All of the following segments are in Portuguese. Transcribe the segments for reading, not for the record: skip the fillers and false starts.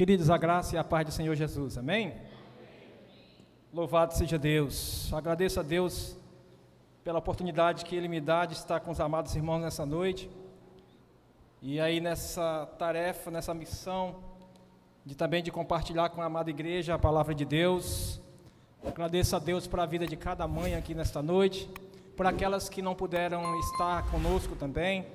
Queridos, a graça e a paz do Senhor Jesus, amém? Louvado seja Deus. Agradeço a Deus pela oportunidade que Ele me dá de estar com os amados irmãos nessa noite. E aí nessa tarefa, nessa missão, de compartilhar com a amada igreja a palavra de Deus. Agradeço a Deus por a vida de cada mãe aqui nesta noite, por aquelas que não puderam estar conosco também,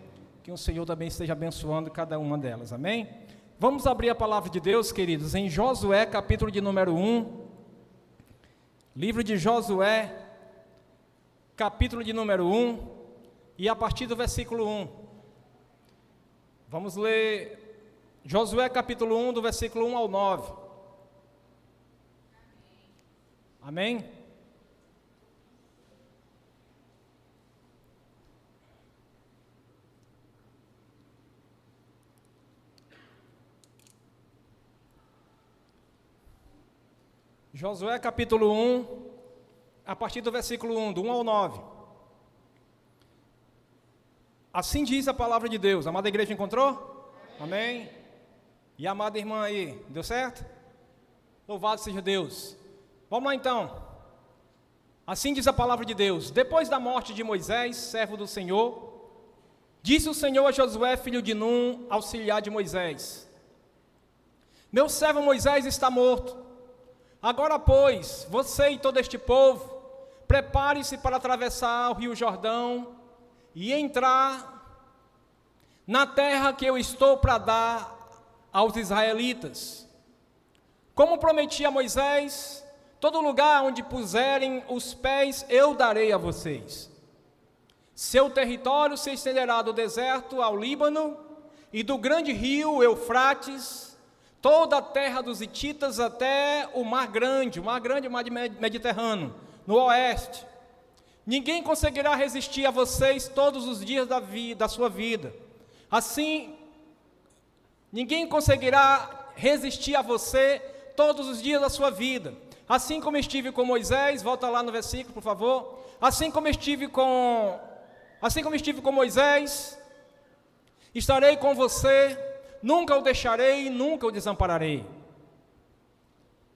que o Senhor também esteja abençoando cada uma delas, amém? Vamos abrir a palavra de Deus, queridos, em Josué, capítulo de número 1, livro de Josué, capítulo de número 1, e a partir do versículo 1. Vamos ler Josué, capítulo 1, do versículo 1 ao 9. Amém? Josué capítulo 1, a partir do versículo 1, do 1 ao 9. Assim diz a palavra de Deus. A amada igreja encontrou? Amém? E a amada irmã aí, deu certo? Louvado seja Deus. Vamos lá então. Assim diz a palavra de Deus. Depois da morte de Moisés, servo do Senhor, disse o Senhor a Josué, filho de Num, auxiliar de Moisés: Meu servo Moisés está morto. Agora, pois, você e todo este povo, prepare-se para atravessar o rio Jordão e entrar na terra que eu estou para dar aos israelitas. Como prometi a Moisés, todo lugar onde puserem os pés eu darei a vocês. Seu território se estenderá do deserto ao Líbano e do grande rio Eufrates, toda a terra dos hititas até o mar grande, o mar Mediterrâneo, no oeste. Ninguém conseguirá resistir a vocês todos os dias da sua vida. Assim, ninguém conseguirá resistir a você todos os dias da sua vida. Assim como estive com Moisés, volta lá no versículo, por favor. Assim como estive com Moisés, estarei com você. Nunca o deixarei, nunca o desampararei.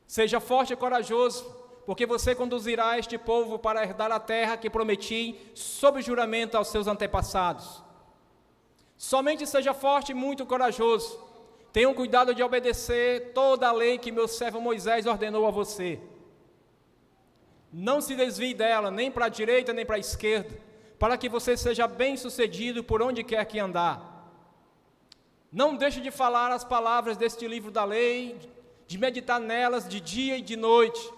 Seja forte e corajoso, porque você conduzirá este povo para herdar a terra que prometi sob juramento aos seus antepassados. Somente seja forte e muito corajoso. Tenham cuidado de obedecer toda a lei que meu servo Moisés ordenou a você. Não se desvie dela, nem para a direita, nem para a esquerda, para que você seja bem-sucedido por onde quer que andar. Não deixe de falar as palavras deste livro da lei, de meditar nelas de dia e de noite,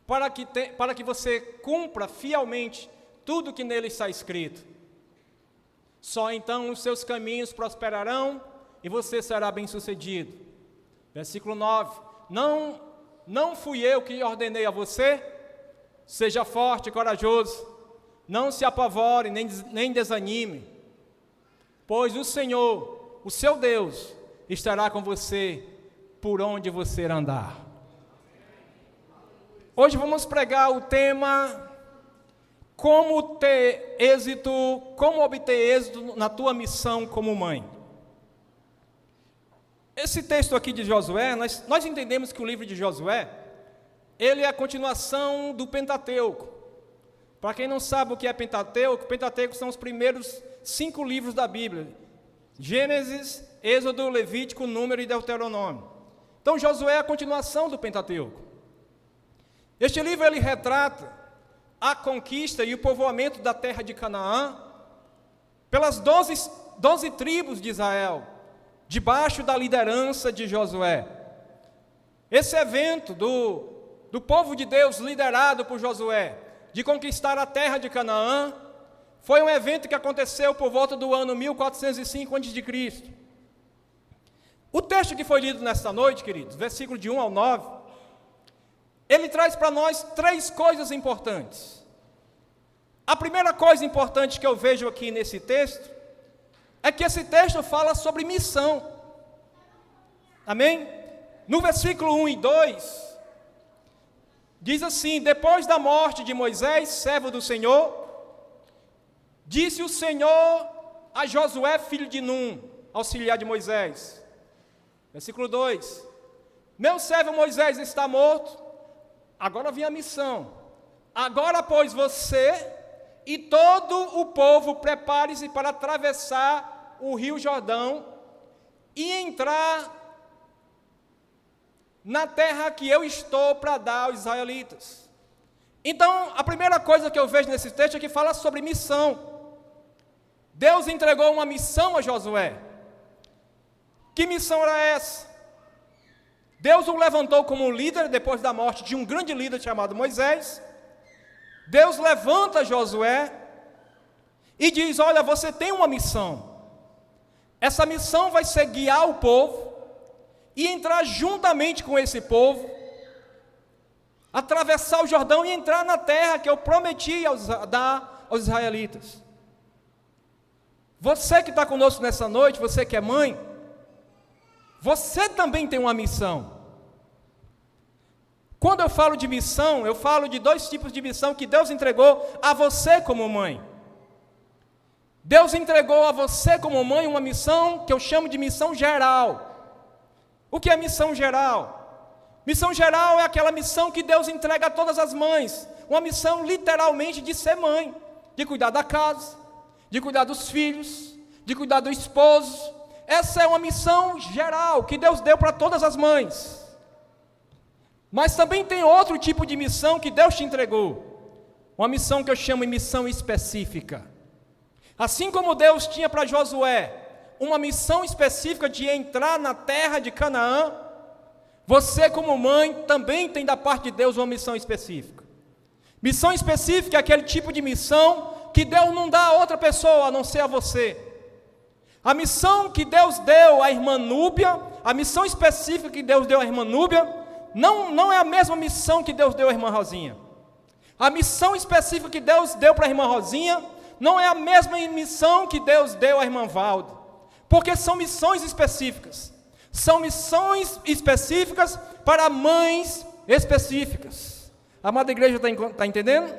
para que você cumpra fielmente tudo que nele está escrito. Só então os seus caminhos prosperarão e você será bem-sucedido. Versículo 9. Não fui eu que ordenei a você? Seja forte e corajoso, não se apavore nem desanime, pois o Senhor, o seu Deus, estará com você por onde você andar. Hoje vamos pregar o tema como obter êxito na tua missão como mãe. Esse texto aqui de Josué, nós entendemos que o livro de Josué, ele é a continuação do Pentateuco. Para quem não sabe o que é Pentateuco são os primeiros 5 livros da Bíblia: Gênesis, Êxodo, Levítico, Número e Deuteronômio. Então Josué é a continuação do Pentateuco. Este livro ele retrata a conquista e o povoamento da terra de Canaã pelas 12 tribos de Israel, debaixo da liderança de Josué. Esse evento do povo de Deus liderado por Josué, de conquistar a terra de Canaã, foi um evento que aconteceu por volta do ano 1405 a.C. O texto que foi lido nesta noite, queridos, versículo de 1 ao 9, ele traz para nós 3 coisas importantes. A primeira coisa importante que eu vejo aqui nesse texto, é que esse texto fala sobre missão. Amém? No versículo 1 e 2, diz assim: Depois da morte de Moisés, servo do Senhor, disse o Senhor a Josué, filho de Num, auxiliar de Moisés: Versículo 2: meu servo Moisés está morto, agora vem a missão. Agora, pois, você e todo o povo prepare-se para atravessar o rio Jordão e entrar na terra que eu estou para dar aos israelitas. Então, a primeira coisa que eu vejo nesse texto é que fala sobre missão. Deus entregou uma missão a Josué. Que missão era essa? Deus o levantou como líder depois da morte de um grande líder chamado Moisés. Deus levanta Josué e diz: olha, você tem uma missão. Essa missão vai ser guiar o povo e entrar juntamente com esse povo, atravessar o Jordão e entrar na terra que eu prometi dar aos israelitas. Você que está conosco nessa noite, você que é mãe, você também tem uma missão. Quando eu falo de missão, eu falo de dois tipos de missão que Deus entregou a você como mãe. Deus entregou a você como mãe uma missão que eu chamo de missão geral. O que é missão geral? Missão geral é aquela missão que Deus entrega a todas as mães. Uma missão literalmente de ser mãe, de cuidar da casa, de cuidar dos filhos, de cuidar do esposo. Essa é uma missão geral que Deus deu para todas as mães. Mas também tem outro tipo de missão que Deus te entregou. Uma missão que eu chamo de missão específica. Assim como Deus tinha para Josué uma missão específica de entrar na terra de Canaã, você como mãe também tem da parte de Deus uma missão específica. Missão específica é aquele tipo de missão que Deus não dá a outra pessoa a não ser a você. A missão que Deus deu à irmã Núbia, a missão específica que Deus deu à irmã Núbia, não é a mesma missão que Deus deu à irmã Rosinha. A missão específica que Deus deu para a irmã Rosinha não é a mesma missão que Deus deu à irmã Valdo. Porque são missões específicas. São missões específicas para mães específicas. A amada igreja está entendendo?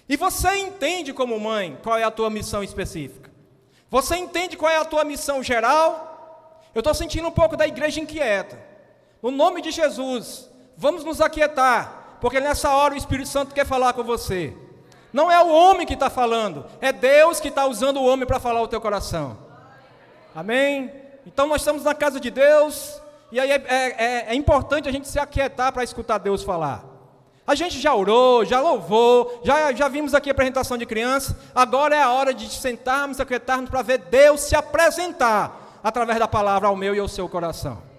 E você entende como mãe qual é a tua missão específica? Você entende qual é a tua missão geral? Eu estou sentindo um pouco da igreja inquieta. No nome de Jesus, vamos nos aquietar, porque nessa hora o Espírito Santo quer falar com você. Não é o homem que está falando, é Deus que está usando o homem para falar o teu coração. Amém? Então nós estamos na casa de Deus, e aí é importante a gente se aquietar para escutar Deus falar. A gente já orou, já louvou, já vimos aqui a apresentação de criança, agora é a hora de sentarmos, aquietarmos para ver Deus se apresentar através da palavra ao meu e ao seu coração.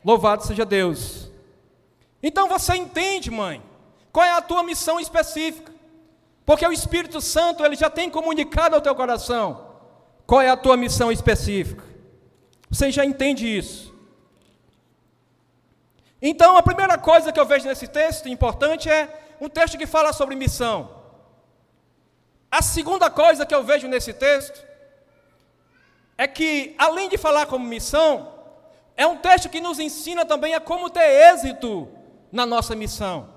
Louvado seja Deus. Então você entende, mãe, qual é a tua missão específica? Porque o Espírito Santo, ele já tem comunicado ao teu coração qual é a tua missão específica. Você já entende isso. Então, a primeira coisa que eu vejo nesse texto importante é um texto que fala sobre missão. A segunda coisa que eu vejo nesse texto é que, além de falar como missão, é um texto que nos ensina também a como ter êxito na nossa missão,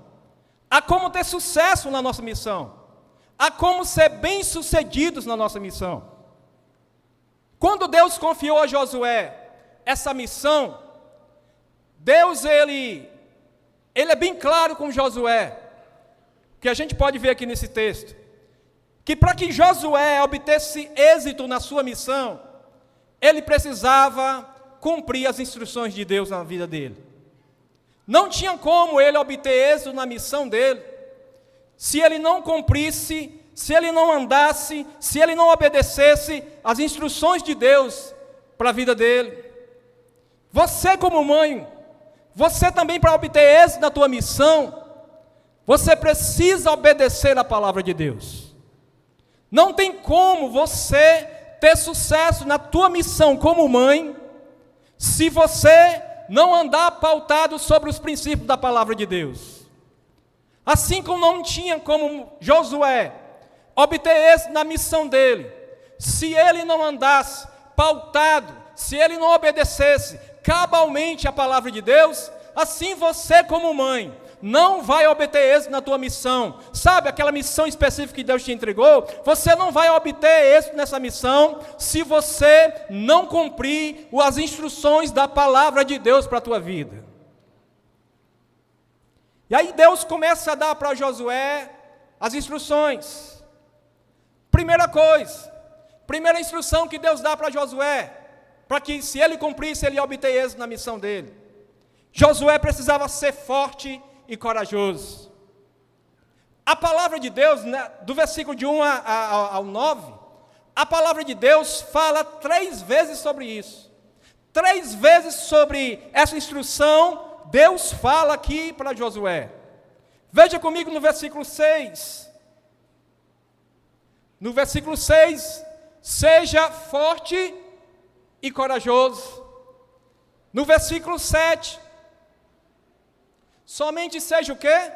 a como ter sucesso na nossa missão, a como ser bem-sucedidos na nossa missão. Quando Deus confiou a Josué essa missão, Deus, ele é bem claro com Josué, que a gente pode ver aqui nesse texto, que para que Josué obtesse êxito na sua missão, ele precisava cumprir as instruções de Deus na vida dele. Não tinha como ele obter êxito na missão dele, se ele não cumprisse, se ele não andasse, se ele não obedecesse as instruções de Deus para a vida dele. Você como mãe, você também, para obter êxito na tua missão, você precisa obedecer a palavra de Deus. Não tem como você ter sucesso na tua missão como mãe, se você não andar pautado sobre os princípios da palavra de Deus. Assim como não tinha como Josué obter êxito na missão dele, se ele não andasse pautado, se ele não obedecesse cabalmente a palavra de Deus, assim você como mãe não vai obter êxito na tua missão. Sabe, aquela missão específica que Deus te entregou, você não vai obter êxito nessa missão se você não cumprir as instruções da palavra de Deus para a tua vida. E aí Deus começa a dar para Josué as instruções. Primeira coisa, primeira instrução que Deus dá para Josué, para que se ele cumprisse, ele ia obter êxito na missão dele. Josué precisava ser forte e corajoso. A palavra de Deus, do versículo de 1 ao 9, a palavra de Deus fala 3 vezes sobre isso. 3 vezes sobre essa instrução, Deus fala aqui para Josué. Veja comigo no versículo 6. No versículo 6, seja forte e corajoso. No versículo 7, somente seja o quê?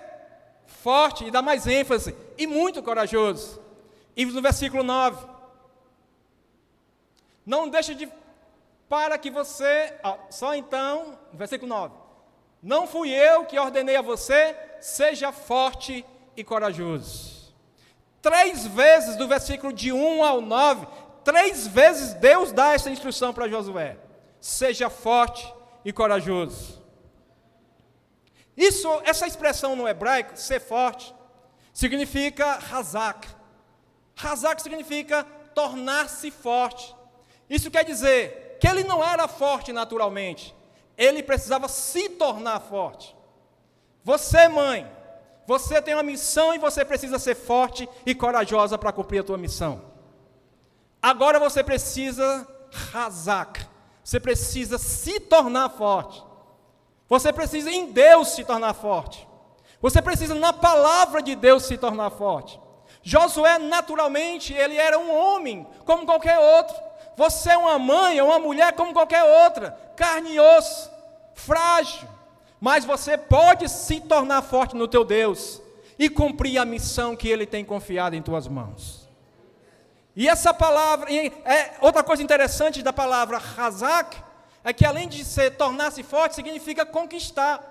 Forte, e dá mais ênfase, e muito corajoso. E no versículo 9, não deixe de, para que você, só então, no versículo 9, não fui eu que ordenei a você, seja forte e corajoso. 3 vezes, do versículo de 1 ao 9, 3 vezes Deus dá essa instrução para Josué, seja forte e corajoso. Essa expressão no hebraico, ser forte, significa hazak. Hazak significa tornar-se forte. Isso quer dizer que ele não era forte naturalmente, ele precisava se tornar forte. Você, mãe, você tem uma missão e você precisa ser forte e corajosa para cumprir a tua missão. Agora você precisa hazak, você precisa se tornar forte. Você precisa em Deus se tornar forte. Você precisa na palavra de Deus se tornar forte. Josué, naturalmente, ele era um homem, como qualquer outro. Você é uma mãe, é uma mulher como qualquer outra, carne e osso, frágil. Mas você pode se tornar forte no teu Deus e cumprir a missão que Ele tem confiado em tuas mãos. E essa palavra, outra coisa interessante da palavra hazak, é que além de tornar-se forte, significa conquistar.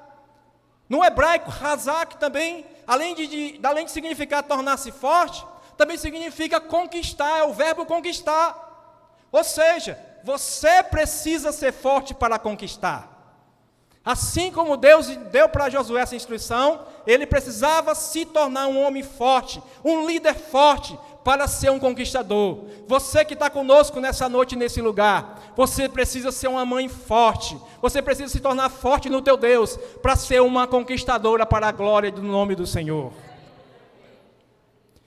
No hebraico, hazak também, além de significar tornar-se forte, também significa conquistar, é o verbo conquistar. Ou seja, você precisa ser forte para conquistar. Assim como Deus deu para Josué essa instrução, ele precisava se tornar um homem forte, um líder forte, para ser um conquistador. Você que está conosco nessa noite, nesse lugar, você precisa ser uma mãe forte, você precisa se tornar forte no teu Deus, para ser uma conquistadora para a glória do nome do Senhor.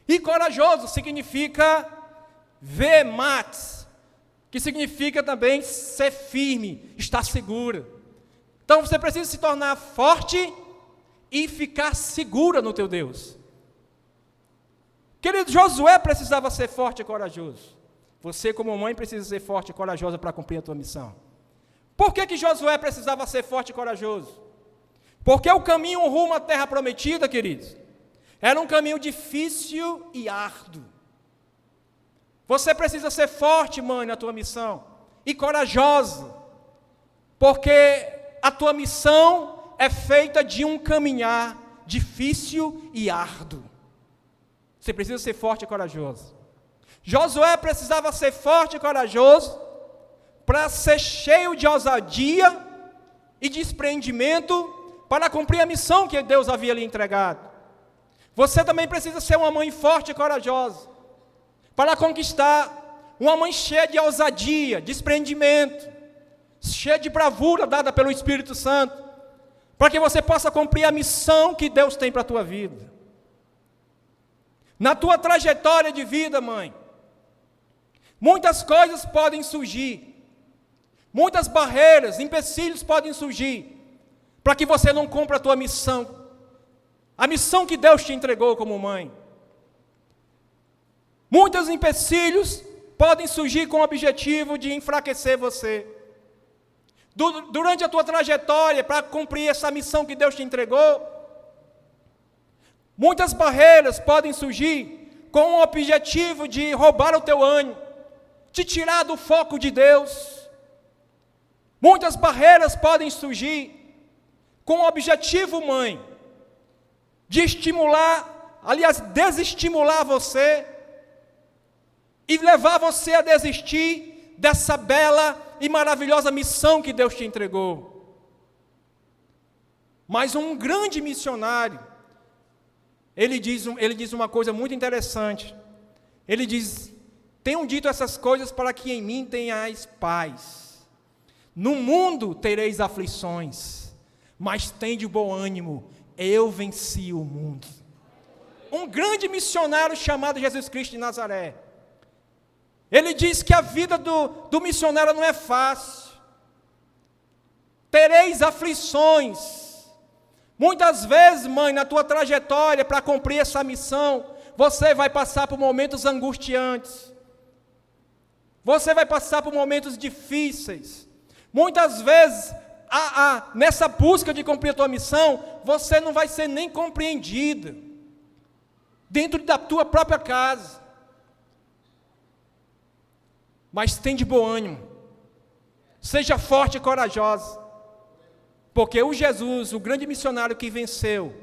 E corajoso significa vemat, que significa também ser firme, estar segura. Então você precisa se tornar forte e ficar segura no teu Deus. Querido, Josué precisava ser forte e corajoso. Você, como mãe, precisa ser forte e corajosa para cumprir a tua missão. Por que Josué precisava ser forte e corajoso? Porque o caminho rumo à terra prometida, queridos, era um caminho difícil e árduo. Você precisa ser forte, mãe, na tua missão, e corajosa, porque a tua missão é feita de um caminhar difícil e árduo. Você precisa ser forte e corajoso. Josué precisava ser forte e corajoso para ser cheio de ousadia e desprendimento para cumprir a missão que Deus havia lhe entregado. Você também precisa ser uma mãe forte e corajosa para conquistar, uma mãe cheia de ousadia, desprendimento, cheia de bravura dada pelo Espírito Santo, para que você possa cumprir a missão que Deus tem para a tua vida. Na tua trajetória de vida, mãe, muitas coisas podem surgir, muitas barreiras, empecilhos podem surgir, para que você não cumpra a tua missão, a missão que Deus te entregou como mãe. Muitos empecilhos podem surgir com o objetivo de enfraquecer você. Durante a tua trajetória, para cumprir essa missão que Deus te entregou, muitas barreiras podem surgir com o objetivo de roubar o teu ânimo, te tirar do foco de Deus. Muitas barreiras podem surgir com o objetivo, mãe, de estimular, aliás, desestimular você e levar você a desistir dessa bela e maravilhosa missão que Deus te entregou. Mas um grande missionário, ele diz uma coisa muito interessante. Ele diz: tenho dito essas coisas para que em mim tenhais paz. No mundo tereis aflições, mas tende bom ânimo, eu venci o mundo. Um grande missionário chamado Jesus Cristo de Nazaré. Ele diz que a vida do missionário não é fácil. Tereis aflições. Muitas vezes, mãe, na tua trajetória para cumprir essa missão, você vai passar por momentos angustiantes. Você vai passar por momentos difíceis. Muitas vezes, nessa busca de cumprir a tua missão, você não vai ser nem compreendida dentro da tua própria casa. Mas tem de bom ânimo. Seja forte e corajosa. Porque o Jesus, o grande missionário que venceu,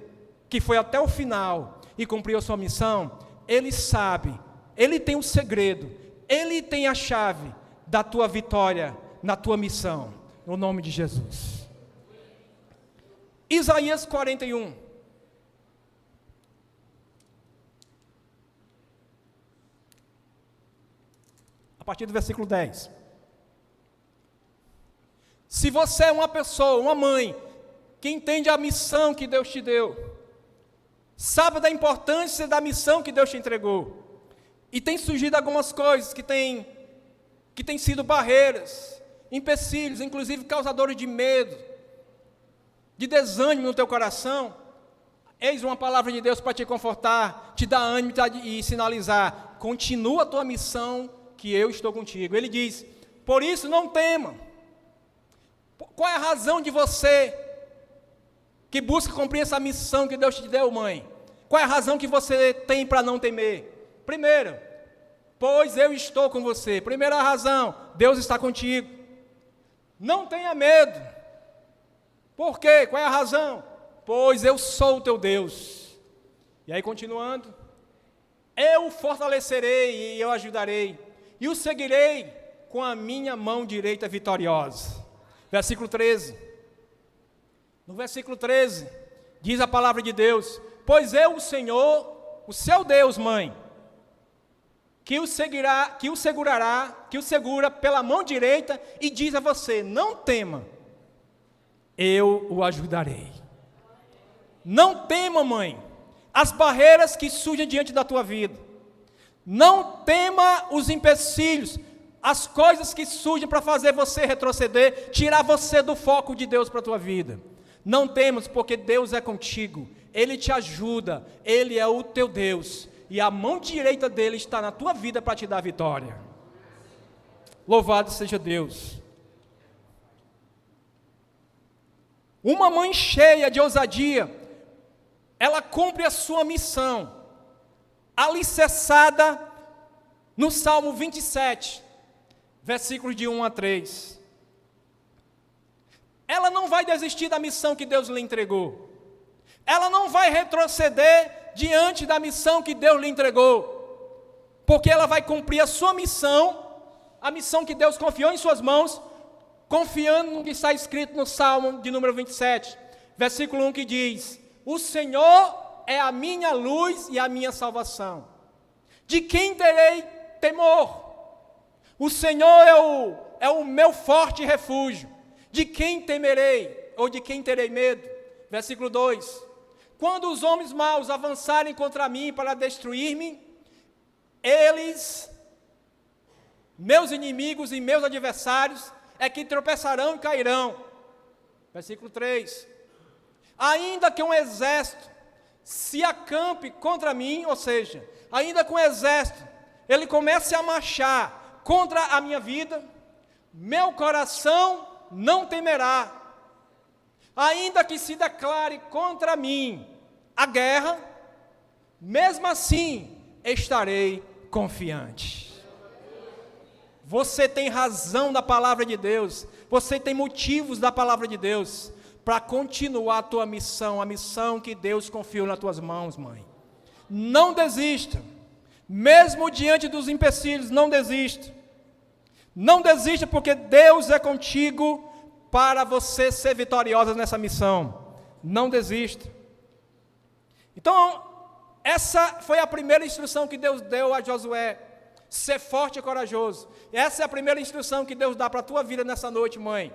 que foi até o final e cumpriu a sua missão, ele sabe, ele tem o segredo, ele tem a chave da tua vitória na tua missão, no nome de Jesus. Isaías 41. A partir do versículo 10. Se você é uma pessoa, uma mãe, que entende a missão que Deus te deu, sabe da importância da missão que Deus te entregou, e tem surgido algumas coisas que têm sido barreiras, empecilhos, inclusive causadores de medo, de desânimo no teu coração, eis uma palavra de Deus para te confortar, te dar ânimo e sinalizar: continua a tua missão, que eu estou contigo. Ele diz: por isso não tema. Qual é a razão de você que busca cumprir essa missão que Deus te deu, mãe? Qual é a razão que você tem para não temer? Primeiro, pois eu estou com você. Primeira razão, Deus está contigo. Não tenha medo. Por quê? Qual é a razão? Pois eu sou o teu Deus. E aí, continuando: eu o fortalecerei e eu ajudarei, e o seguirei com a minha mão direita vitoriosa. Versículo 13. No versículo 13, diz a palavra de Deus: pois eu, o Senhor, o seu Deus, mãe, que o segura pela mão direita e diz a você: não tema, eu o ajudarei. Não tema, mãe, as barreiras que surgem diante da tua vida. Não tema os empecilhos, as coisas que surgem para fazer você retroceder, tirar você do foco de Deus para a tua vida. Não temas, porque Deus é contigo, Ele te ajuda, Ele é o teu Deus, e a mão direita dEle está na tua vida para te dar vitória. Louvado seja Deus. Uma mãe cheia de ousadia, ela cumpre a sua missão, alicerçada no Salmo 27, versículos de 1 a 3. Ela não vai desistir da missão que Deus lhe entregou. Ela não vai retroceder diante da missão que Deus lhe entregou, porque ela vai cumprir a sua missão, a missão que Deus confiou em suas mãos, confiando no que está escrito no Salmo de número 27, versículo 1, que diz: o Senhor é a minha luz e a minha salvação. De quem terei temor? O Senhor é o meu forte refúgio. De quem temerei? Ou de quem terei medo? Versículo 2. Quando os homens maus avançarem contra mim para destruir-me, eles, meus inimigos e meus adversários, é que tropeçarão e cairão. Versículo 3. Ainda que um exército se acampe contra mim, ou seja, ainda que um exército ele comece a marchar contra a minha vida, meu coração não temerá. Ainda que se declare contra mim a guerra, mesmo assim estarei confiante. Você tem razão da palavra de Deus, você tem motivos da palavra de Deus para continuar a tua missão, a missão que Deus confiou nas tuas mãos, mãe. Não desista, mesmo diante dos empecilhos, não desista. Não desista, porque Deus é contigo para você ser vitoriosa nessa missão. Não desista. Então, essa foi a primeira instrução que Deus deu a Josué. Ser forte e corajoso. Essa é a primeira instrução que Deus dá para a tua vida nessa noite, mãe.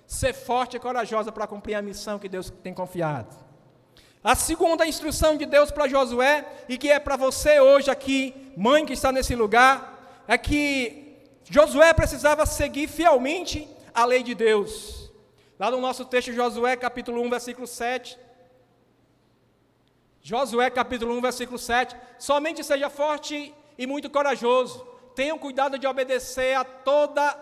Ser forte e corajosa para cumprir a missão que Deus tem confiado. A segunda instrução de Deus para Josué, e que é para você hoje aqui, mãe que está nesse lugar, é que Josué precisava seguir fielmente a lei de Deus. Lá no nosso texto, Josué capítulo 1, versículo 7. Josué capítulo 1, versículo 7. Somente seja forte e muito corajoso. Tenha cuidado de obedecer a toda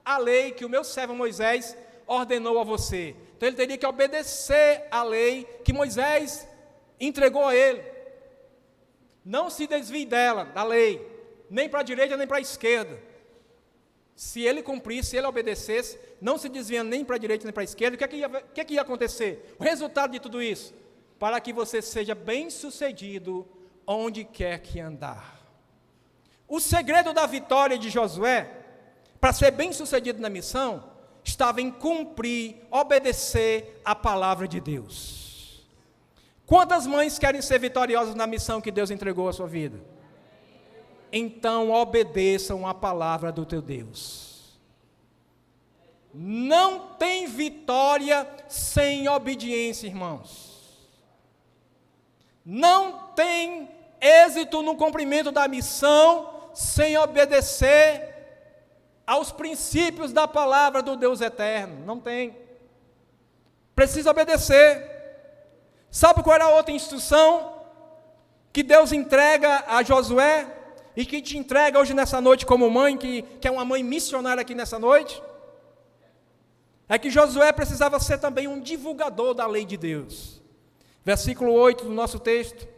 a lei que o meu servo Moisés ordenou a você. Então ele teria que obedecer a lei que Moisés entregou a ele. Não se desvie dela, da lei, nem para a direita nem para a esquerda. Se ele cumprisse, se ele obedecesse, não se desviando nem para a direita nem para a esquerda, o que é que ia acontecer? O resultado de tudo isso? Para que você seja bem-sucedido onde quer que andar. O segredo da vitória de Josué, para ser bem-sucedido na missão, estava em cumprir, obedecer a palavra de Deus. Quantas mães querem ser vitoriosas na missão que Deus entregou à sua vida? Então obedeçam a palavra do teu Deus. Não tem vitória sem obediência, irmãos. Não tem êxito no cumprimento da missão sem obedecer aos princípios da palavra do Deus eterno. Não tem. Precisa obedecer. Sabe qual era a outra instrução que Deus entrega a Josué e que te entrega hoje nessa noite como mãe, que é uma mãe missionária aqui nessa noite? É que Josué precisava ser também um divulgador da lei de Deus. Versículo 8 do nosso texto.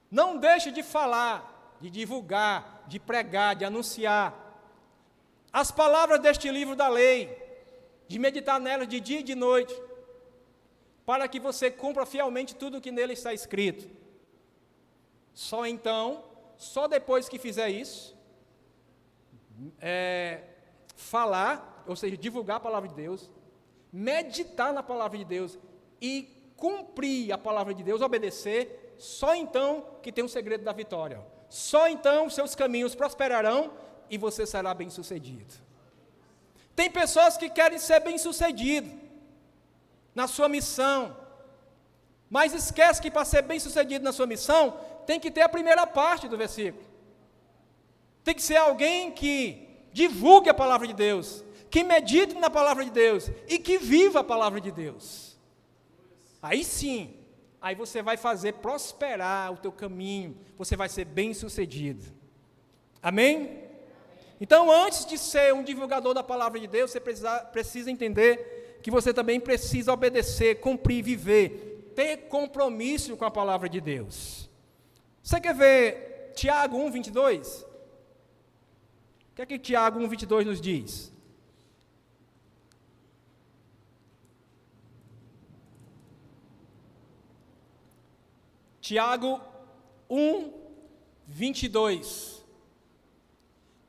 Não deixe de falar, de divulgar, de pregar, de anunciar as palavras deste livro da lei, de meditar nelas de dia e de noite, para que você cumpra fielmente tudo o que nele está escrito. Só então, só depois que fizer isso, falar, ou seja, divulgar a palavra de Deus, meditar na palavra de Deus e cumprir a palavra de Deus, obedecer, só então que tem o segredo da vitória. Só então seus caminhos prosperarão e você será bem-sucedido. Tem pessoas que querem ser bem-sucedido na sua missão, mas esquece que para ser bem-sucedido na sua missão, tem que ter a primeira parte do versículo. Tem que ser alguém que divulgue a palavra de Deus, que medite na palavra de Deus e que viva a palavra de Deus. Aí sim, aí você vai fazer prosperar o teu caminho, você vai ser bem-sucedido. Amém? Então, antes de ser um divulgador da palavra de Deus, você precisa entender que você também precisa obedecer, cumprir, viver, ter compromisso com a palavra de Deus. Você quer ver Tiago 1:22? O que é que Tiago 1:22 nos diz? Tiago 1:22.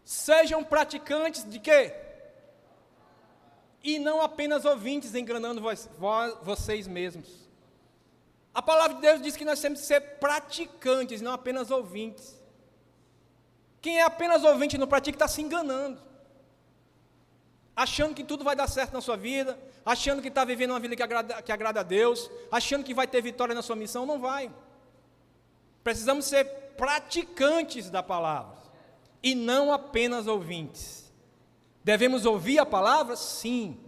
Sejam praticantes de quê? E não apenas ouvintes, enganando vocês mesmos. A palavra de Deus diz que nós temos que ser praticantes, não apenas ouvintes. Quem é apenas ouvinte e não pratica está se enganando, achando que tudo vai dar certo na sua vida, achando que está vivendo uma vida que agrada a Deus, achando que vai ter vitória na sua missão. Não vai. Precisamos ser praticantes da palavra e não apenas ouvintes. Devemos ouvir a palavra? Sim,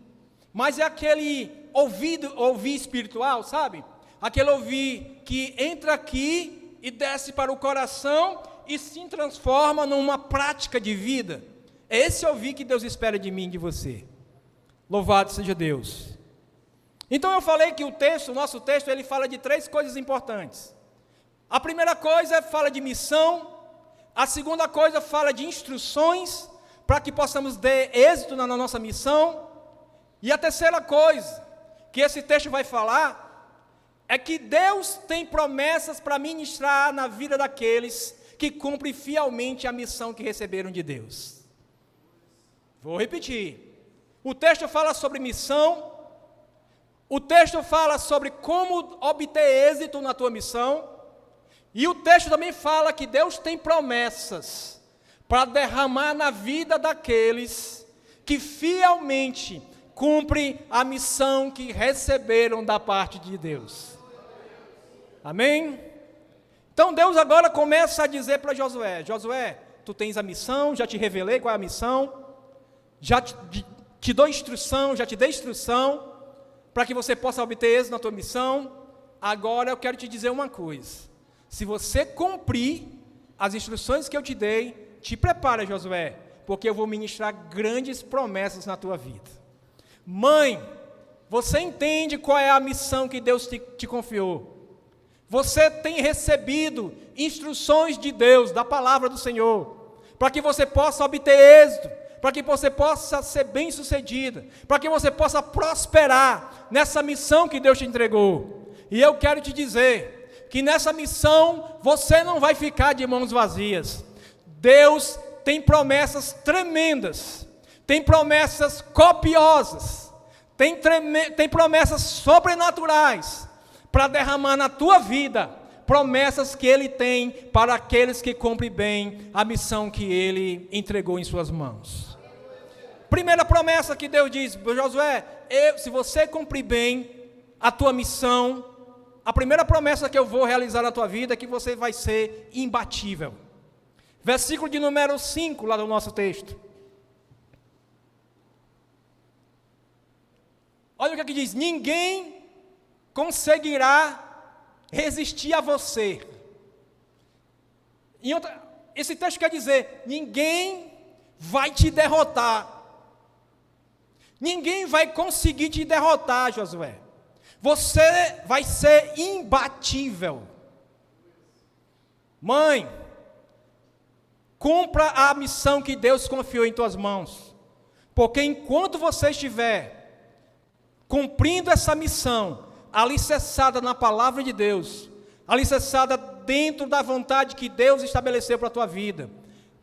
mas é aquele ouvir espiritual, sabe? Aquele ouvir que entra aqui e desce para o coração e se transforma numa prática de vida. É esse ouvir que Deus espera de mim e de você. Louvado seja Deus. Então eu falei que o nosso texto, ele fala de 3 coisas importantes. A primeira coisa fala de missão, a segunda coisa fala de instruções para que possamos ter êxito na nossa missão. E a terceira coisa que esse texto vai falar é que Deus tem promessas para ministrar na vida daqueles que cumprem fielmente a missão que receberam de Deus. Vou repetir. O texto fala sobre missão, o texto fala sobre como obter êxito na tua missão, e o texto também fala que Deus tem promessas para derramar na vida daqueles que fielmente cumprem a missão que receberam da parte de Deus. Amém? Então Deus agora começa a dizer para Josué: Josué, tu tens a missão, já te revelei qual é a missão, já te dou instrução, já te dei instrução, para que você possa obter êxito na tua missão. Agora eu quero te dizer uma coisa: se você cumprir as instruções que eu te dei, te prepara, Josué, porque eu vou ministrar grandes promessas na tua vida. Mãe, você entende qual é a missão que Deus te confiou? Você tem recebido instruções de Deus, da palavra do Senhor, para que você possa obter êxito, para que você possa ser bem-sucedida, para que você possa prosperar nessa missão que Deus te entregou. E eu quero te dizer que nessa missão você não vai ficar de mãos vazias. Deus tem promessas tremendas, tem promessas copiosas, tem promessas sobrenaturais para derramar na tua vida, promessas que Ele tem para aqueles que cumprem bem a missão que Ele entregou em suas mãos. Primeira promessa que Deus diz: Josué, se você cumprir bem a tua missão, a primeira promessa que eu vou realizar na tua vida é que você vai ser imbatível. Versículo de número 5 lá do nosso texto. Olha o que aqui diz: ninguém conseguirá resistir a você. Esse texto quer dizer: ninguém vai te derrotar. Ninguém vai conseguir te derrotar, Josué. Você vai ser imbatível. Mãe, cumpra a missão que Deus confiou em tuas mãos, porque enquanto você estiver cumprindo essa missão, alicerçada na palavra de Deus, alicerçada dentro da vontade que Deus estabeleceu para a tua vida,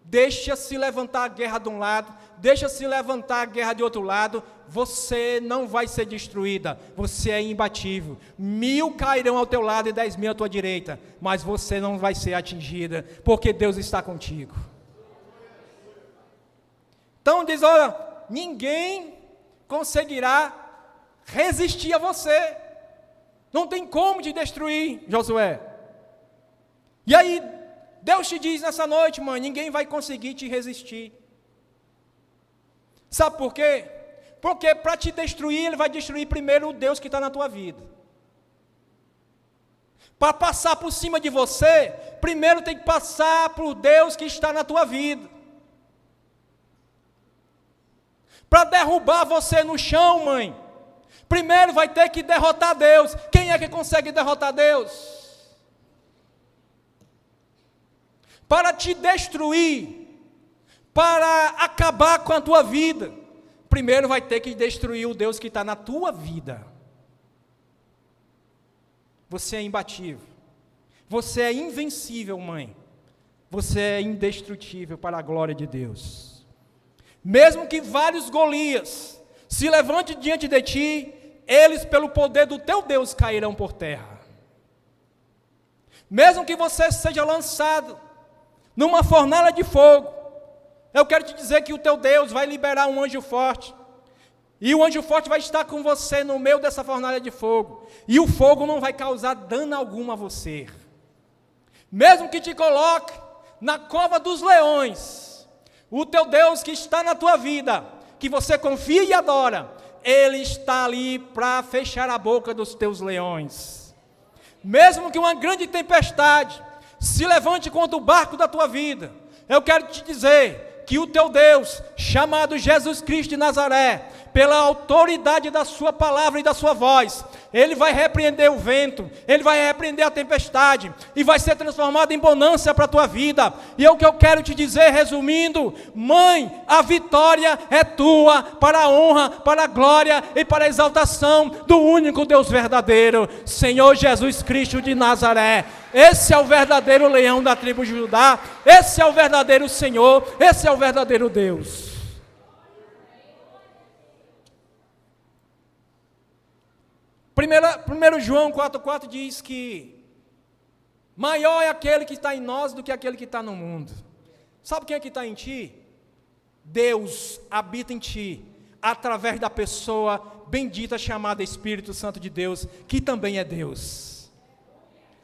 deixa-se levantar a guerra de um lado, deixa-se levantar a guerra de outro lado, você não vai ser destruída, você é imbatível. 1000 cairão ao teu lado e 10.000 à tua direita, mas você não vai ser atingida, porque Deus está contigo. Então diz: olha, ninguém conseguirá resistir a você, não tem como te destruir, Josué. E aí Deus te diz nessa noite: mãe, ninguém vai conseguir te resistir. Sabe por quê? Porque para te destruir, Ele vai destruir primeiro o Deus que está na tua vida. Para passar por cima de você, primeiro tem que passar para o Deus que está na tua vida. Para derrubar você no chão, mãe, primeiro vai ter que derrotar Deus. Quem é que consegue derrotar Deus? Para te destruir, para acabar com a tua vida, primeiro vai ter que destruir o Deus que está na tua vida. Você é imbatível. Você é invencível, mãe. Você é indestrutível para a glória de Deus. Mesmo que vários Golias se levantem diante de ti, eles, pelo poder do teu Deus, cairão por terra. Mesmo que você seja lançado numa fornalha de fogo, eu quero te dizer que o teu Deus vai liberar um anjo forte, e o anjo forte vai estar com você no meio dessa fornalha de fogo, e o fogo não vai causar dano algum a você. Mesmo que te coloque na cova dos leões, o teu Deus que está na tua vida, que você confia e adora, Ele está ali para fechar a boca dos teus leões. Mesmo que uma grande tempestade se levante contra o barco da tua vida, eu quero te dizer que o teu Deus, chamado Jesus Cristo de Nazaré, pela autoridade da sua palavra e da sua voz, Ele vai repreender o vento, Ele vai repreender a tempestade, e vai ser transformado em bonança para a tua vida. E é o que eu quero te dizer, resumindo: mãe, a vitória é tua, para a honra, para a glória e para a exaltação do único Deus verdadeiro, Senhor Jesus Cristo de Nazaré. Esse é o verdadeiro leão da tribo de Judá, esse é o verdadeiro Senhor, esse é o verdadeiro Deus. 1 João 4,4 diz que maior é aquele que está em nós do que aquele que está no mundo. Sabe quem é que está em ti? Deus habita em ti, através da pessoa bendita chamada Espírito Santo de Deus, que também é Deus.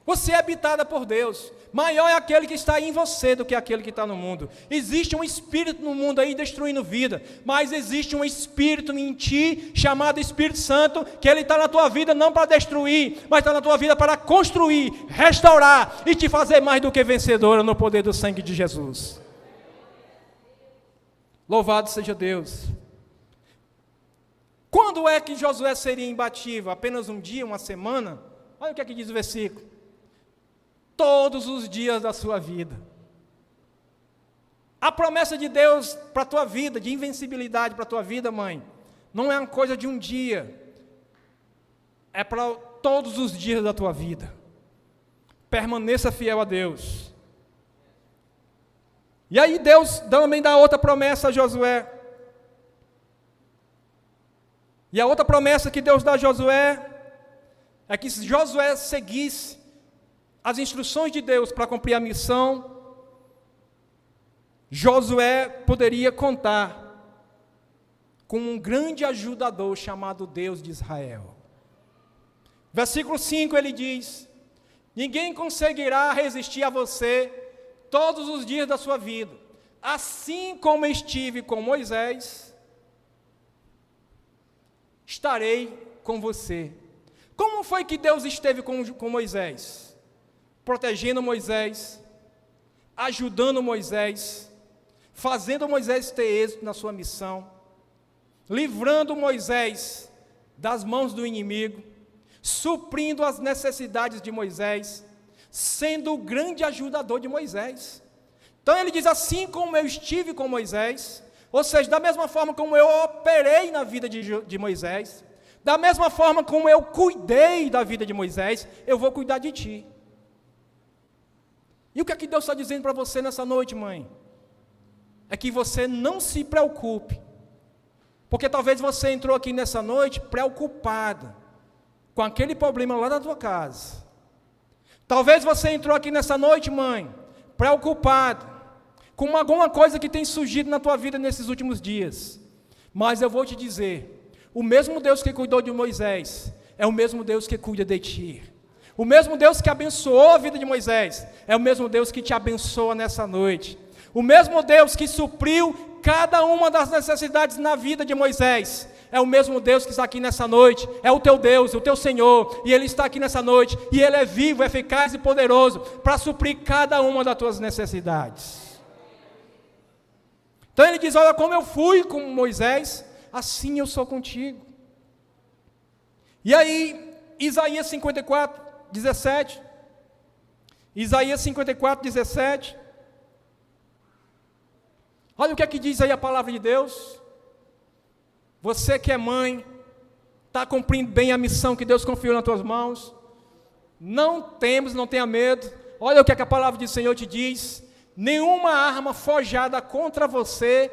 Você é habitada por Deus. Maior é aquele que está em você do que aquele que está no mundo. Existe um espírito no mundo aí destruindo vida, mas existe um espírito em ti, chamado Espírito Santo, que ele está na tua vida não para destruir, mas está na tua vida para construir, restaurar e te fazer mais do que vencedora no poder do sangue de Jesus. Louvado seja Deus. Quando é que Josué seria imbatível? Apenas um dia, uma semana? Olha o que é que diz o versículo. Todos os dias da sua vida. A promessa de Deus para a tua vida, de invencibilidade para a tua vida, mãe, não é uma coisa de um dia, é para todos os dias da tua vida. Permaneça fiel a Deus. E aí Deus também dá outra promessa a Josué. E a outra promessa que Deus dá a Josué é que se Josué seguisse as instruções de Deus para cumprir a missão, Josué poderia contar com um grande ajudador chamado Deus de Israel. Versículo 5 ele diz: ninguém conseguirá resistir a você todos os dias da sua vida, assim como estive com Moisés, estarei com você. Como foi que Deus esteve com Moisés? Protegendo Moisés, ajudando Moisés, fazendo Moisés ter êxito na sua missão, livrando Moisés das mãos do inimigo, suprindo as necessidades de Moisés, sendo o grande ajudador de Moisés. Então ele diz: assim como eu estive com Moisés, ou seja, da mesma forma como eu operei na vida de Moisés, da mesma forma como eu cuidei da vida de Moisés, eu vou cuidar de ti. E o que é que Deus está dizendo para você nessa noite, mãe? É que você não se preocupe, porque talvez você entrou aqui nessa noite preocupada com aquele problema lá da tua casa. Talvez você entrou aqui nessa noite, mãe, preocupada com alguma coisa que tem surgido na tua vida nesses últimos dias. Mas eu vou te dizer, o mesmo Deus que cuidou de Moisés é o mesmo Deus que cuida de ti. O mesmo Deus que abençoou a vida de Moisés é o mesmo Deus que te abençoa nessa noite. O mesmo Deus que supriu cada uma das necessidades na vida de Moisés é o mesmo Deus que está aqui nessa noite. É o teu Deus, o teu Senhor, e Ele está aqui nessa noite, e Ele é vivo, eficaz e poderoso para suprir cada uma das tuas necessidades. Então Ele diz: olha, como eu fui com Moisés, assim eu sou contigo. E aí, Isaías 54, 17. Isaías 54, 17. Olha o que é que diz aí a palavra de Deus. Você que é mãe, está cumprindo bem a missão que Deus confiou nas tuas mãos. Não temas, não tenha medo. Olha o que é que a palavra do Senhor te diz: nenhuma arma forjada contra você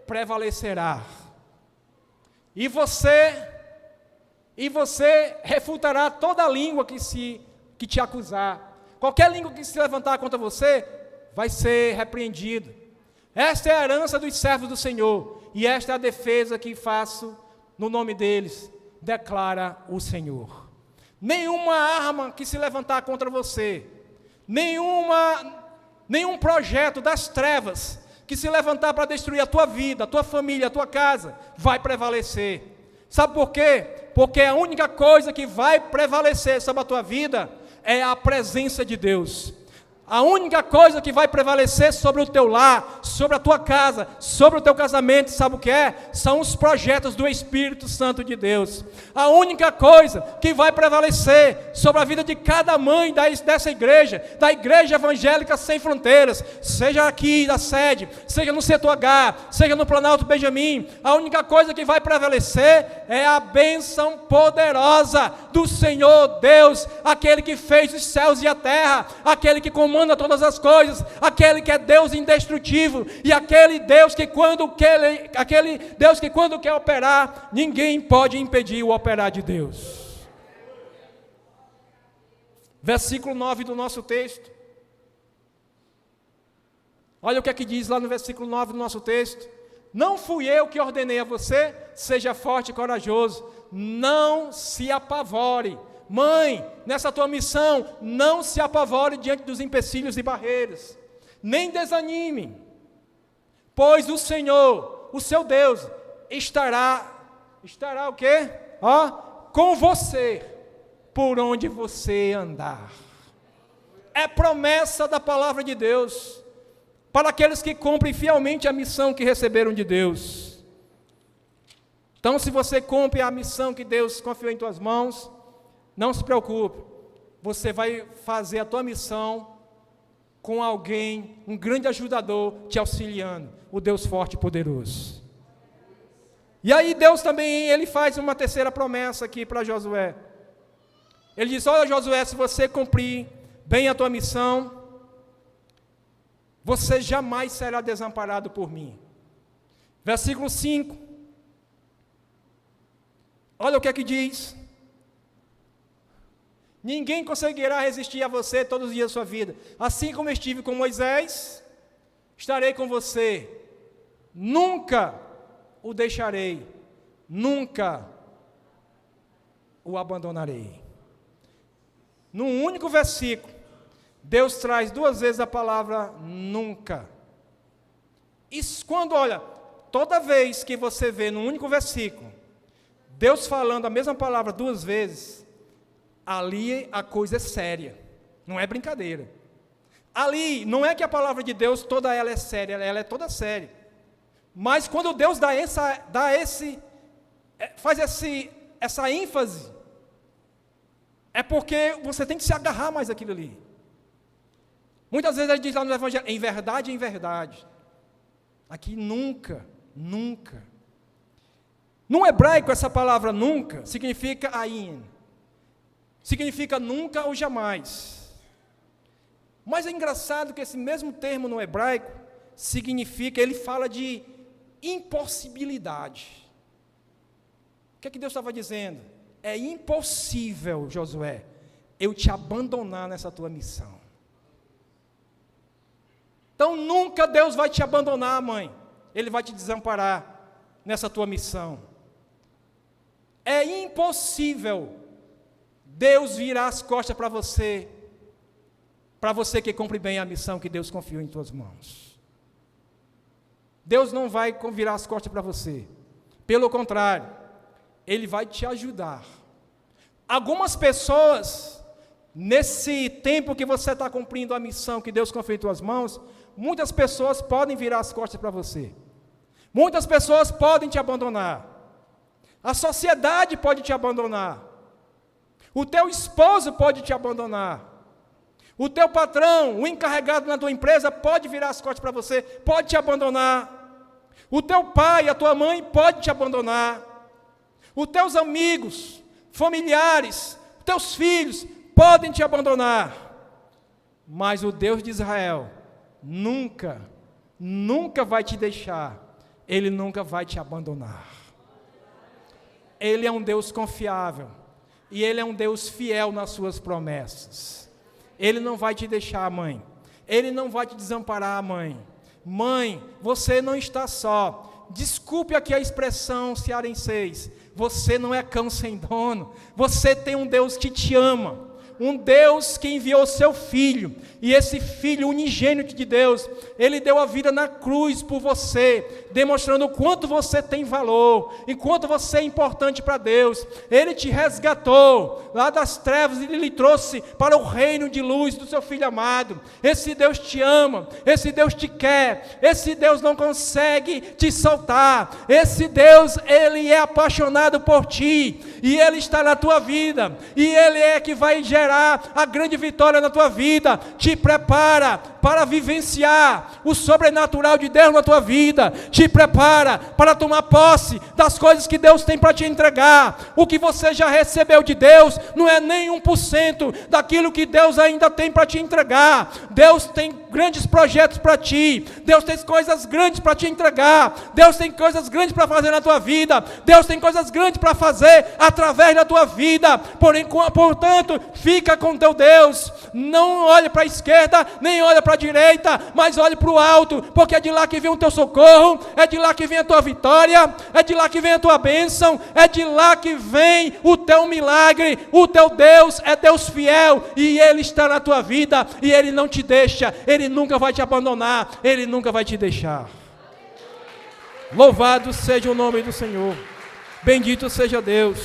prevalecerá. E você refutará toda língua que te acusar. Qualquer língua que se levantar contra você vai ser repreendido. Esta é a herança dos servos do Senhor, e esta é a defesa que faço no nome deles, declara o Senhor. Nenhuma arma que se levantar contra você, nenhum projeto das trevas que se levantar para destruir a tua vida, a tua família, a tua casa, vai prevalecer. Sabe por quê? Porque a única coisa que vai prevalecer sobre a tua vida é a presença de Deus. A única coisa que vai prevalecer sobre o teu lar, sobre a tua casa, sobre o teu casamento, sabe o que é? São os projetos do Espírito Santo de Deus. A única coisa que vai prevalecer sobre a vida de cada mãe dessa igreja, da Igreja Evangélica Sem Fronteiras, seja aqui na sede, seja no setor H, seja no Planalto Benjamin, a única coisa que vai prevalecer é a bênção poderosa do Senhor Deus, aquele que fez os céus e a terra, aquele que comanda todas as coisas, aquele que é Deus indestrutível, e aquele Deus que quando quer operar, ninguém pode impedir o operar de Deus. Versículo 9 do nosso texto. Olha o que é que diz lá no versículo 9 do nosso texto. Não fui eu que ordenei a você, seja forte e corajoso, não se apavore. Mãe, nessa tua missão, não se apavore diante dos empecilhos e barreiras, nem desanime, pois o Senhor, o seu Deus, estará o quê? Com você, por onde você andar. É promessa da palavra de Deus, para aqueles que cumprem fielmente a missão que receberam de Deus. Então, se você cumpre a missão que Deus confiou em tuas mãos, não se preocupe, você vai fazer a tua missão com alguém, um grande ajudador te auxiliando, o Deus forte e poderoso. E aí Deus também, ele faz uma terceira promessa aqui para Josué. Ele diz: olha Josué, se você cumprir bem a tua missão, você jamais será desamparado por mim. Versículo 5. Olha o que é que diz. Ninguém conseguirá resistir a você todos os dias da sua vida. Assim como estive com Moisés, estarei com você. Nunca o deixarei, nunca o abandonarei. Num único versículo, Deus traz 2 vezes a palavra nunca. Isso quando, olha, toda vez que você vê num único versículo, Deus falando a mesma palavra 2 vezes, ali a coisa é séria, não é brincadeira. Ali, não é que a palavra de Deus, toda ela é séria, ela é toda séria. Mas quando Deus faz essa ênfase, é porque você tem que se agarrar mais àquilo ali. Muitas vezes ele diz lá no Evangelho, em verdade, em verdade. Aqui nunca, nunca. No hebraico, essa palavra nunca significa ain. Significa nunca ou jamais. Mas é engraçado que esse mesmo termo no hebraico significa, ele fala de impossibilidade. O que é que Deus estava dizendo? É impossível, Josué, eu te abandonar nessa tua missão. Então nunca Deus vai te abandonar, mãe. Ele vai te desamparar nessa tua missão. É impossível Deus virar as costas para você que cumpre bem a missão que Deus confiou em tuas mãos. Deus não vai virar as costas para você. Pelo contrário, Ele vai te ajudar. Algumas pessoas, nesse tempo que você está cumprindo a missão que Deus confiou em tuas mãos, muitas pessoas podem virar as costas para você. Muitas pessoas podem te abandonar. A sociedade pode te abandonar. O teu esposo pode te abandonar. O teu patrão, o encarregado na tua empresa, pode virar as costas para você, pode te abandonar. O teu pai, a tua mãe pode te abandonar. Os teus amigos, familiares, teus filhos podem te abandonar. Mas o Deus de Israel nunca, nunca vai te deixar. Ele nunca vai te abandonar. Ele é um Deus confiável. E Ele é um Deus fiel nas suas promessas. Ele não vai te deixar, mãe. Ele não vai te desamparar, mãe. Mãe, você não está só. Desculpe aqui a expressão cearenseis. Você não é cão sem dono. Você tem um Deus que te ama. um Deus que enviou seu Filho, e esse Filho unigênito de Deus, Ele deu a vida na cruz por você, demonstrando o quanto você tem valor, e quanto você é importante para Deus. Ele te resgatou lá das trevas e Ele lhe trouxe para o reino de luz do seu Filho amado. Esse Deus te ama, esse Deus te quer, esse Deus não consegue te soltar, esse Deus, Ele é apaixonado por ti, e Ele está na tua vida, e Ele é que vai gerar a grande vitória na tua vida. Te prepara para vivenciar o sobrenatural de Deus na tua vida, te prepara para tomar posse das coisas que Deus tem para te entregar. O que você já recebeu de Deus não é nem 1% daquilo que Deus ainda tem para te entregar. Deus tem grandes projetos para ti, Deus tem coisas grandes para te entregar, Deus tem coisas grandes para fazer na tua vida, Deus tem coisas grandes para fazer através da tua vida. Portanto, fica com teu Deus, não olhe para a esquerda, nem olhe para a direita, mas olhe para o alto, porque é de lá que vem o teu socorro, é de lá que vem a tua vitória, é de lá que vem a tua bênção, é de lá que vem o teu milagre. O teu Deus é Deus fiel, e Ele está na tua vida, e Ele não te deixa, Ele nunca vai te abandonar, Ele nunca vai te deixar. Louvado seja o nome do Senhor, bendito seja Deus.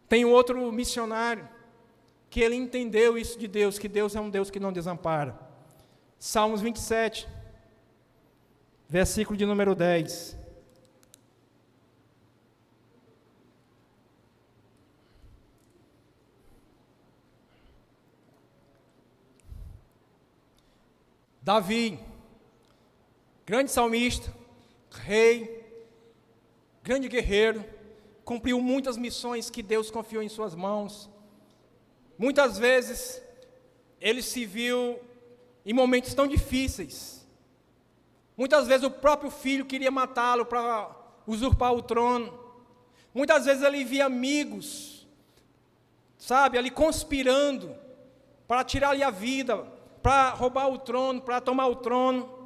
Tem um outro missionário que ele entendeu isso de Deus, que Deus é um Deus que não desampara. Salmos 27, versículo de número 10. Davi, grande salmista, rei, grande guerreiro, cumpriu muitas missões que Deus confiou em suas mãos. Muitas vezes, ele se viu em momentos tão difíceis. Muitas vezes o próprio filho queria matá-lo para usurpar o trono. Muitas vezes ele via amigos, ali conspirando para tirar-lhe a vida, para roubar o trono, para tomar o trono.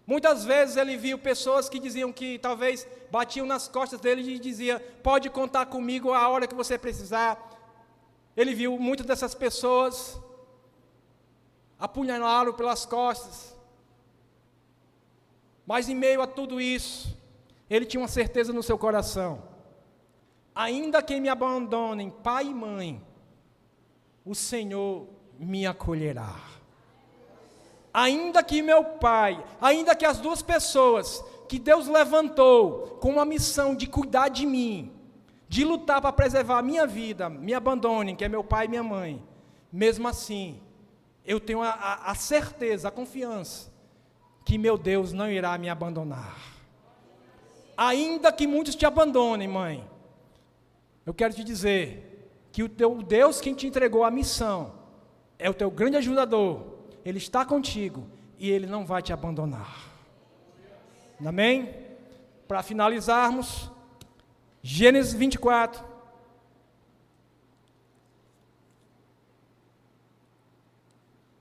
Muitas vezes ele viu pessoas que diziam que talvez batiam nas costas dele e diziam: pode contar comigo a hora que você precisar. Ele viu muitas dessas pessoas apunhalá-lo pelas costas. Mas em meio a tudo isso, ele tinha uma certeza no seu coração: ainda que me abandonem pai e mãe, o Senhor me acolherá. Ainda que meu pai, ainda que as duas pessoas que Deus levantou com uma missão de cuidar de mim, de lutar para preservar a minha vida, me abandonem, que é meu pai e minha mãe, mesmo assim, eu tenho a certeza, a confiança, que meu Deus não irá me abandonar. Ainda que muitos te abandonem, mãe, eu quero te dizer que o teu Deus, quem te entregou a missão, é o teu grande ajudador. Ele está contigo e Ele não vai te abandonar. Amém? Para finalizarmos, Gênesis 24.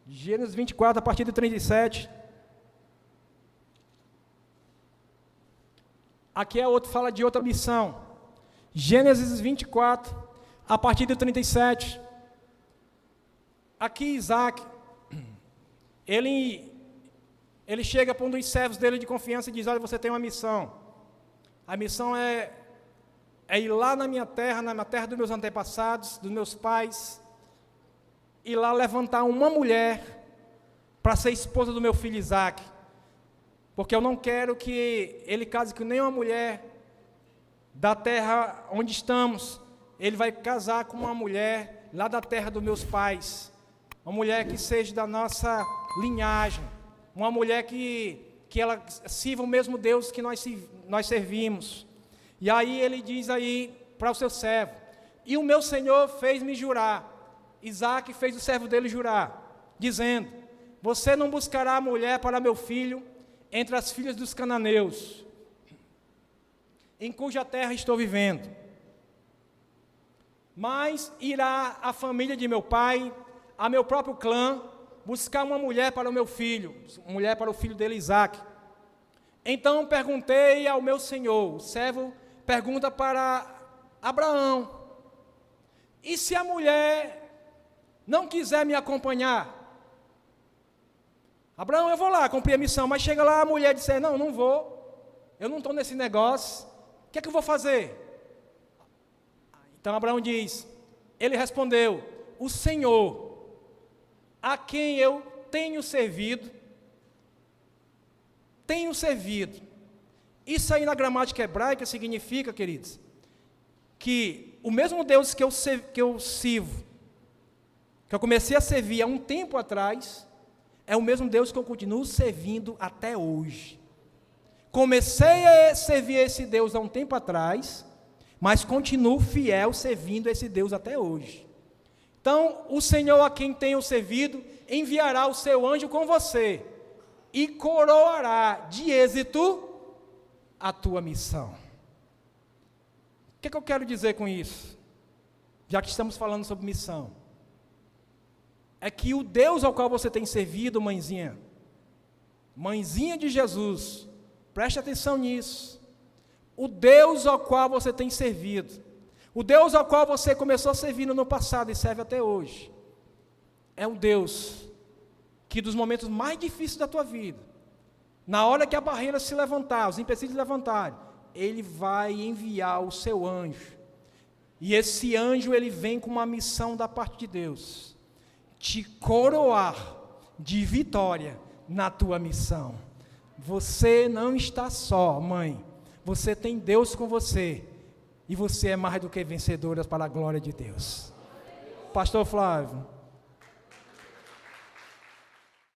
Gênesis 24, a partir do 37. Aqui fala de outra missão. Gênesis 24, a partir do 37. Aqui Isaac, ele chega para um dos servos dele de confiança e diz: olha, você tem uma missão. A missão é ir lá na minha terra dos meus antepassados, dos meus pais, e lá levantar uma mulher para ser esposa do meu filho Isaac, porque eu não quero que ele case com nenhuma mulher da terra onde estamos. Ele vai casar com uma mulher lá da terra dos meus pais, uma mulher que seja da nossa linhagem, uma mulher que ela sirva o mesmo Deus que nós servimos. E aí ele diz aí para o seu servo: e o meu Senhor fez-me jurar. Isaac fez o servo dele jurar, dizendo: você não buscará a mulher para meu filho entre as filhas dos cananeus, em cuja terra estou vivendo, mas irá a família de meu pai, a meu próprio clã, buscar uma mulher para o meu filho, mulher para o filho dele Isaac. Então perguntei ao meu senhor, o servo pergunta para Abraão: e se a mulher não quiser me acompanhar? Abraão, eu vou lá cumprir a missão, mas chega lá a mulher diz: não, não vou, eu não estou nesse negócio, o que é que eu vou fazer? Então Abraão diz, ele respondeu: o Senhor, a quem eu tenho servido. Isso aí na gramática hebraica significa, queridos, que o mesmo Deus que eu sirvo, que eu comecei a servir há um tempo atrás, é o mesmo Deus que eu continuo servindo até hoje. Comecei a servir esse Deus há um tempo atrás, mas continuo fiel servindo esse Deus até hoje. Então, o Senhor a quem tenho servido, enviará o seu anjo com você, e coroará de êxito a tua missão. O que é que eu quero dizer com isso? Já que estamos falando sobre missão. É que o Deus ao qual você tem servido, mãezinha de Jesus, preste atenção nisso. O Deus ao qual você tem servido, o Deus ao qual você começou a servir no passado e serve até hoje, é um Deus que dos momentos mais difíceis da tua vida, na hora que a barreira se levantar, os empecilhos se levantarem, Ele vai enviar o seu anjo. E esse anjo, ele vem com uma missão da parte de Deus: te coroar de vitória na tua missão. Você não está só, mãe. Você tem Deus com você. E você é mais do que vencedora para a glória de Deus. Pastor Flávio.